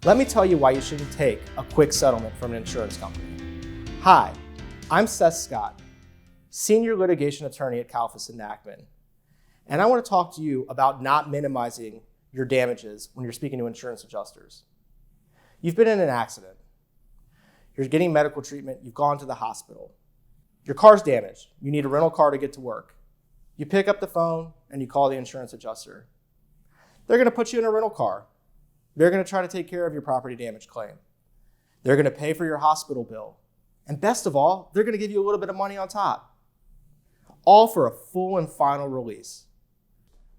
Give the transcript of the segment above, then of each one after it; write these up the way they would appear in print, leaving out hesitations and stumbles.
Let me tell you why you shouldn't take a quick settlement from an insurance company. Hi, I'm Seth Scott, Senior Litigation Attorney at Kalfus Nachman, and I want to talk to you about not minimizing your damages when you're speaking to insurance adjusters. You've been in an accident. You're getting medical treatment. You've gone to the hospital. Your car's damaged. You need a rental car to get to work. You pick up the phone and you call the insurance adjuster. They're going to put you in a rental car. They're going to try to take care of your property damage claim. They're going to pay for your hospital bill. And best of all, they're going to give you a little bit of money on top. All for a full and final release.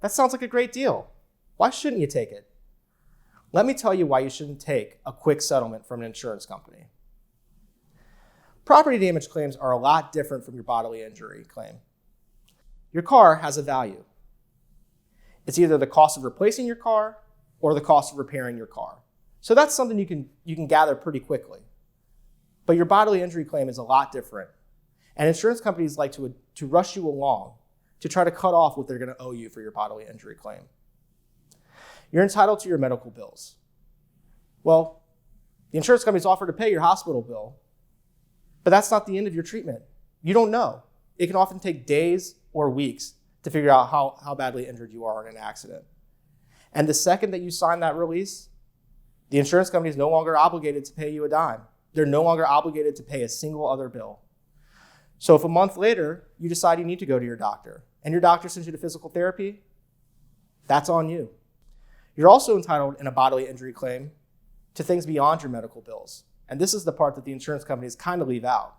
That sounds like a great deal. Why shouldn't you take it? Let me tell you why you shouldn't take a quick settlement from an insurance company. Property damage claims are a lot different from your bodily injury claim. Your car has a value. It's either the cost of replacing your car or the cost of repairing your car. So that's something you can gather pretty quickly. But your bodily injury claim is a lot different. And insurance companies like to rush you along to try to cut off what they're going to owe you for your bodily injury claim. You're entitled to your medical bills. Well, the insurance companies offer to pay your hospital bill, but that's not the end of your treatment. You don't know. It can often take days or weeks to figure out how badly injured you are in an accident. And the second that you sign that release, the insurance company is no longer obligated to pay you a dime. They're no longer obligated to pay a single other bill. So if a month later you decide you need to go to your doctor and your doctor sends you to physical therapy, that's on you. You're also entitled in a bodily injury claim to things beyond your medical bills. And this is the part that the insurance companies kind of leave out.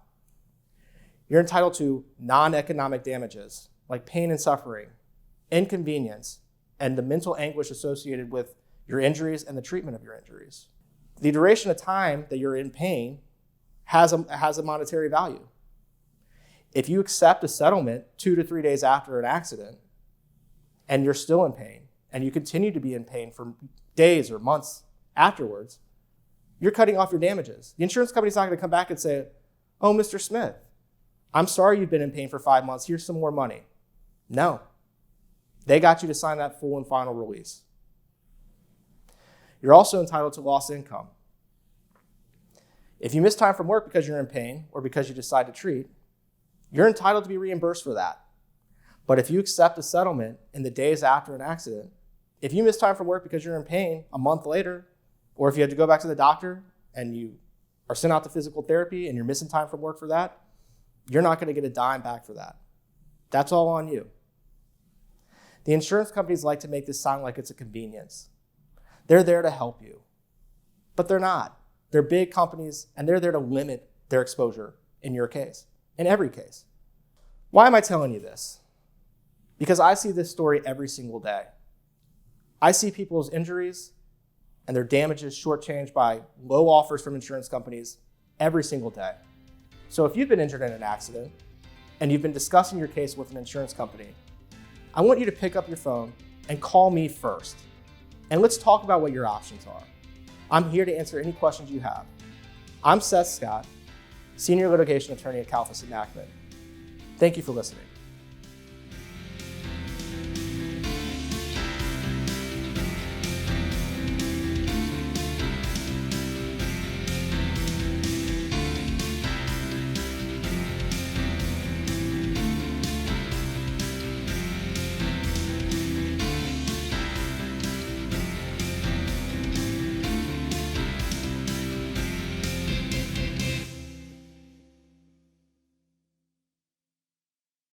You're entitled to non-economic damages like pain and suffering, inconvenience, and the mental anguish associated with your injuries and the treatment of your injuries. The duration of time that you're in pain has a monetary value. If you accept a settlement 2 to 3 days after an accident and you're still in pain and you continue to be in pain for days or months afterwards, you're cutting off your damages. The insurance company's not going to come back and say, "Oh, Mr. Smith, I'm sorry you've been in pain for 5 months. Here's some more money." No. They got you to sign that full and final release. You're also entitled to lost income. If you miss time from work because you're in pain or because you decide to treat, you're entitled to be reimbursed for that. But if you accept a settlement in the days after an accident, if you miss time from work because you're in pain a month later, or if you had to go back to the doctor and you are sent out to physical therapy and you're missing time from work for that, you're not going to get a dime back for that. That's all on you. The insurance companies like to make this sound like it's a convenience. They're there to help you, but they're not. They're big companies and they're there to limit their exposure in your case, in every case. Why am I telling you this? Because I see this story every single day. I see people's injuries and their damages shortchanged by low offers from insurance companies every single day. So if you've been injured in an accident and you've been discussing your case with an insurance company, I want you to pick up your phone and call me first. And let's talk about what your options are. I'm here to answer any questions you have. I'm Seth Scott, Senior Litigation Attorney at Kalfus Nachman. Thank you for listening.